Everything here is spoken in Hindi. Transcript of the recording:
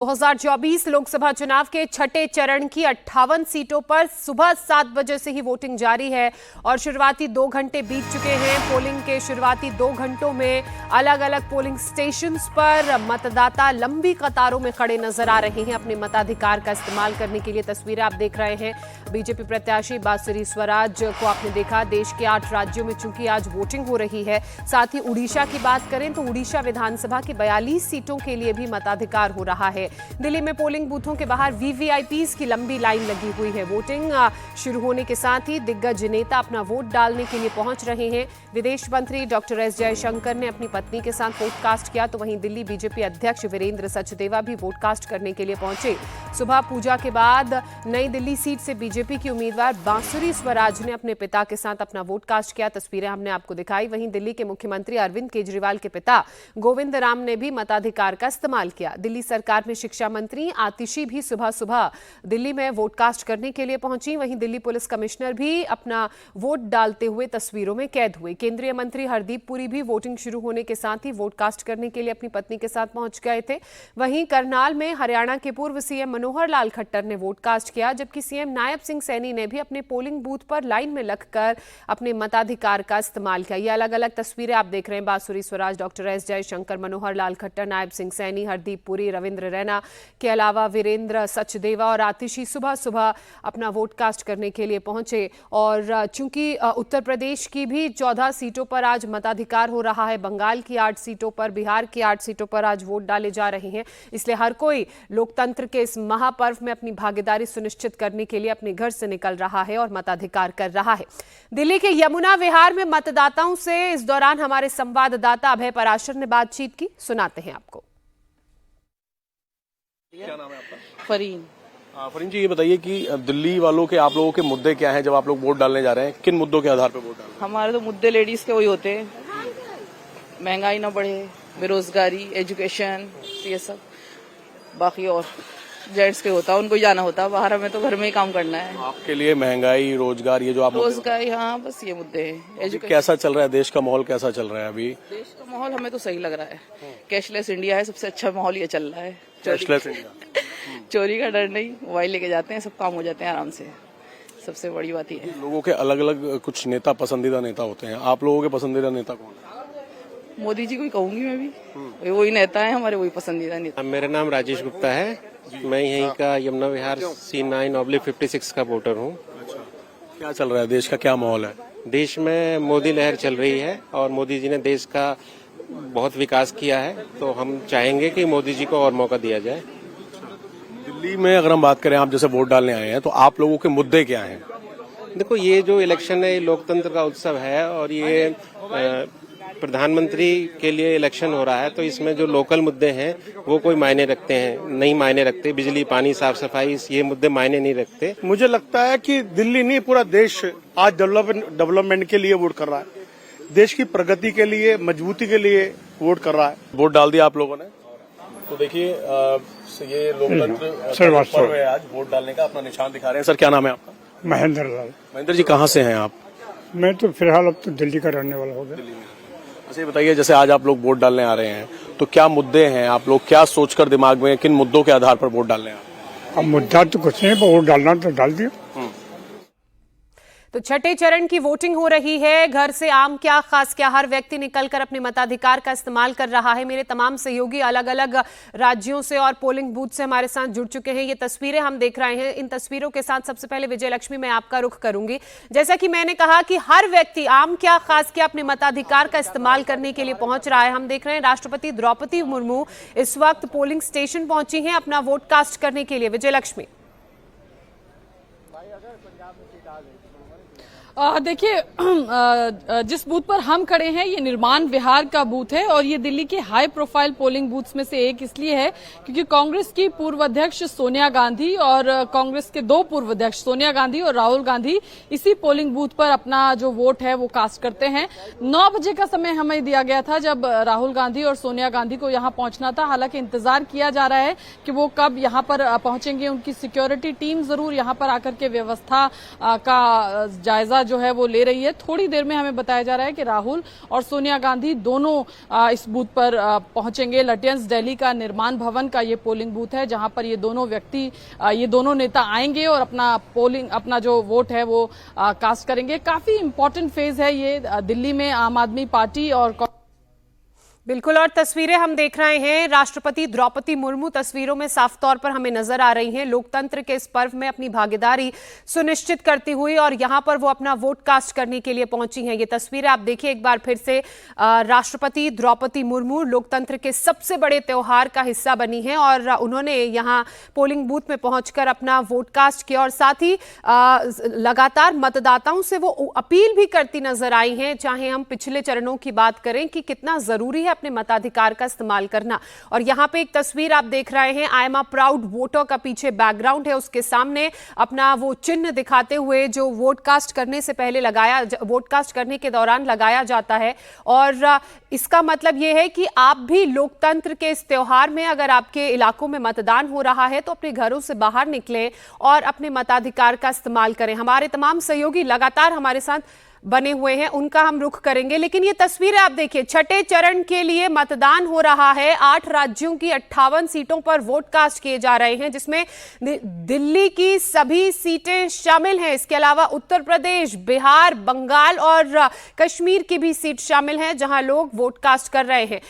2024 लोकसभा चुनाव के छठे चरण की 58 सीटों पर सुबह 7 बजे से ही वोटिंग जारी है और शुरुआती 2 घंटे बीत चुके हैं। पोलिंग के शुरुआती 2 घंटों में अलग अलग पोलिंग स्टेशंस पर मतदाता लंबी कतारों में खड़े नजर आ रहे हैं अपने मताधिकार का इस्तेमाल करने के लिए। तस्वीरें आप देख रहे हैं। बीजेपी प्रत्याशी बांसुरी स्वराज को आपने देखा। देश के 8 राज्यों में चूंकि आज वोटिंग हो रही है, साथ ही उड़ीसा की बात करें तो उड़ीसा विधानसभा की 42 सीटों के लिए भी मताधिकार हो रहा है। दिल्ली में पोलिंग बूथों के बाहर वीवीआईपीज की लंबी लाइन लगी हुई है। वोटिंग शुरू होने के साथ ही दिग्गज नेता अपना वोट डालने के लिए पहुंच रहे हैं। विदेश मंत्री डॉक्टर एस जयशंकर ने अपनी पत्नी के साथ वोट कास्ट किया, तो वहीं दिल्ली बीजेपी अध्यक्ष वीरेंद्र सचदेवा भी वोट कास्ट करने के लिए पहुंचे। सुबह पूजा के बाद नई दिल्ली सीट से बीजेपी की उम्मीदवार बांसुरी स्वराज ने अपने पिता के साथ अपना वोट कास्ट किया। तस्वीरें हमने आपको दिखाई। वहीं दिल्ली के मुख्यमंत्री अरविंद केजरीवाल के पिता गोविंद राम ने भी मताधिकार का इस्तेमाल किया। दिल्ली सरकार में शिक्षा मंत्री आतिशी भी सुबह सुबह दिल्ली में वोट कास्ट करने के लिए पहुंची। वहीं दिल्ली पुलिस कमिश्नर भी अपना वोट डालते हुए तस्वीरों में कैद हुए। केंद्रीय मंत्री हरदीप पुरी भी वोटिंग शुरू होने के साथ ही वोट कास्ट करने के लिए अपनी पत्नी के साथ पहुंच गए थे। वहीं करनाल में हरियाणा के पूर्व सीएम मनोहर लाल खट्टर ने वोट कास्ट किया, जबकि सीएम नायब सिंह सैनी ने भी अपने पोलिंग बूथ पर लाइन में लगकर अपने मताधिकार का इस्तेमाल किया। ये अलग अलग तस्वीरें आप देख रहे हैं। बांसुरी स्वराज, डॉक्टर एस जयशंकर, मनोहर लाल खट्टर, नायब सिंह सैनी, हरदीप पुरी, रविंद्र रैना के अलावा वीरेंद्र सचदेवा और आतिशी सुबह सुबह अपना वोट कास्ट करने के लिए पहुंचे। और चूंकि उत्तर प्रदेश की भी 14 सीटों पर आज मताधिकार हो रहा है, बंगाल की 8 सीटों पर, बिहार की 8 सीटों पर आज वोट डाले जा रहे हैं, इसलिए हर कोई लोकतंत्र के इस महापर्व में अपनी भागीदारी सुनिश्चित करने के लिए अपने घर से निकल रहा है और मताधिकार कर रहा है। दिल्ली के यमुना विहार में मतदाताओं से इस दौरान हमारे संवाददाता अभय पराशर ने बातचीत की। सुनाते हैं आपको। क्या नाम है आपका? फरीन। फरीन जी, ये बताइए कि दिल्ली वालों के, आप लोगों के मुद्दे क्या हैं जब आप लोग वोट डालने जा रहे हैं? किन मुद्दों के आधार पर वोट डाल रहे हैं? हमारे तो मुद्दे लेडीज के वही होते हैं, महंगाई ना बढ़े, बेरोजगारी, एजुकेशन, ये सब। बाकी और जेंट्स के होता है, उनको ही जाना होता है बाहर, हमें तो घर में ही काम करना है। आपके लिए महंगाई, रोजगार, ये जो आप रोजगारी, हाँ बस ये मुद्दे हैं। एजुकेशन कैसा चल रहा है? देश का माहौल कैसा चल रहा है अभी? देश का माहौल हमें तो सही लग रहा है। कैशलेस इंडिया है, सबसे अच्छा माहौल ये चल रहा है। कैशलेस इंडिया, चोरी का डर नहीं, मोबाइल लेके जाते हैं, सब काम हो जाते हैं आराम से। सबसे बड़ी बात ये है। लोगों के अलग अलग कुछ नेता, पसंदीदा नेता होते हैं। आप लोगों के पसंदीदा नेता कौन है? मोदी जी को ही कहूंगी मैं भी, वही नेता है हमारे, वही पसंदीदा नेता। मेरा नाम राजेश गुप्ता है, मैं यहीं का यमुना विहार C9/56 का वोटर हूँ। क्या चल रहा है? देश का क्या माहौल है? देश में मोदी लहर चल रही है और मोदी जी ने देश का बहुत विकास किया है, तो हम चाहेंगे कि मोदी जी को और मौका दिया जाए। दिल्ली में अगर हम बात करें, आप जैसे वोट डालने आए हैं, तो आप लोगों के मुद्दे क्या हैं? देखो, ये जो इलेक्शन है, ये लोकतंत्र का उत्सव है और ये प्रधानमंत्री के लिए इलेक्शन हो रहा है, तो इसमें जो लोकल मुद्दे हैं वो कोई मायने रखते हैं? नहीं मायने रखते। बिजली, पानी, साफ सफाई, ये मुद्दे मायने नहीं रखते। मुझे लगता है कि दिल्ली नहीं, पूरा देश आज डेवलपमेंट के लिए वोट कर रहा है, देश की प्रगति के लिए, मजबूती के लिए वोट कर रहा है। वोट डाल दिया आप लोगों ने? तो देखिए, ये लोकतंत्र पर्व है आज, वोट डालने का अपना निशान दिखा रहे हैं। सर, क्या नाम है आपका? महेंद्र लाल। महेंद्र जी, कहाँ से हैं आप? मैं तो फिलहाल अब तो दिल्ली का रहने वाला हो गया। अच्छा, ये बताइए, जैसे आज आप लोग वोट डालने आ रहे हैं, तो क्या मुद्दे हैं? आप लोग क्या सोचकर दिमाग में, किन मुद्दों के आधार पर वोट डालने आ रहे हैं? अब मुद्दा तो कुछ नहीं, पर वोट डालना तो डाल दिया। तो छठे चरण की वोटिंग हो रही है। घर से आम क्या, खास क्या, हर व्यक्ति निकलकर अपने मताधिकार का इस्तेमाल कर रहा है। मेरे तमाम सहयोगी अलग अलग राज्यों से और पोलिंग बूथ से हमारे साथ जुड़ चुके हैं। ये तस्वीरें हम देख रहे हैं। इन तस्वीरों के साथ सबसे पहले विजय लक्ष्मी, मैं आपका रुख करूंगी। जैसा कि मैंने कहा कि हर व्यक्ति आम क्या, खास क्या, अपने मताधिकार का इस्तेमाल करने के लिए पहुंच रहा है। हम देख रहे हैं राष्ट्रपति द्रौपदी मुर्मू इस वक्त पोलिंग स्टेशन पहुंची हैं अपना वोट कास्ट करने के लिए। विजय लक्ष्मी, देखिए, जिस बूथ पर हम खड़े हैं ये निर्माण विहार का बूथ है और ये दिल्ली के हाई प्रोफाइल पोलिंग बूथ्स में से एक इसलिए है क्योंकि कांग्रेस की पूर्व अध्यक्ष सोनिया गांधी और कांग्रेस के 2 पूर्व अध्यक्ष सोनिया गांधी और राहुल गांधी इसी पोलिंग बूथ पर अपना जो वोट है वो कास्ट करते हैं। 9 बजे का समय हमें दिया गया था जब राहुल गांधी और सोनिया गांधी को यहाँ पहुंचना था। हालांकि इंतजार किया जा रहा है कि वो कब यहाँ पर पहुंचेंगे। उनकी सिक्योरिटी टीम जरूर यहाँ पर आकर के व्यवस्था का जायजा जो है वो ले रही है। थोड़ी देर में हमें बताया जा रहा है कि राहुल और सोनिया गांधी दोनों इस बूथ पर पहुंचेंगे। लटियंस दिल्ली का निर्माण भवन का ये पोलिंग बूथ है, जहां पर ये दोनों नेता आएंगे और अपना जो वोट है वो कास्ट करेंगे। काफी इंपॉर्टेंट फेज है ये दिल्ली में आम आदमी पार्टी और बिल्कुल। और तस्वीरें हम देख रहे हैं, राष्ट्रपति द्रौपदी मुर्मू तस्वीरों में साफ तौर पर हमें नजर आ रही हैं, लोकतंत्र के इस पर्व में अपनी भागीदारी सुनिश्चित करती हुई, और यहां पर वो अपना वोट कास्ट करने के लिए पहुंची हैं। ये तस्वीरें आप देखिए एक बार फिर से, राष्ट्रपति द्रौपदी मुर्मू लोकतंत्र के सबसे बड़े त्योहार का हिस्सा बनी हैं और उन्होंने यहां पोलिंग बूथ में पहुंचकर अपना वोट कास्ट किया और साथ ही लगातार मतदाताओं से वो अपील भी करती नजर आई हैं। चाहे हम पिछले चरणों की बात करें कि कितना जरूरी है अपने मताधिकार का इस्तेमाल करना। और यहां पे एक तस्वीर आप देख रहे हैं, I am a proud voter का पीछे बैकग्राउंड है, उसके सामने अपना वो चिन्ह दिखाते हुए जो वोट कास्ट करने से पहले वोट कास्ट करने के दौरान लगाया जाता है। और इसका मतलब यह है कि आप भी लोकतंत्र के इस त्योहार में अगर आपके इलाकों में मतदान हो रहा है तो अपने घरों से बाहर निकलें और अपने मताधिकार का इस्तेमाल करें। हमारे तमाम सहयोगी लगातार हमारे साथ बने हुए हैं, उनका हम रुख करेंगे। लेकिन ये तस्वीरें आप देखिए, छठे चरण के लिए मतदान हो रहा है। 8 राज्यों की 58 सीटों पर वोट कास्ट किए जा रहे हैं, जिसमें दिल्ली की सभी सीटें शामिल हैं। इसके अलावा उत्तर प्रदेश, बिहार, बंगाल और कश्मीर की भी सीट शामिल हैं, जहां लोग वोट कास्ट कर रहे हैं।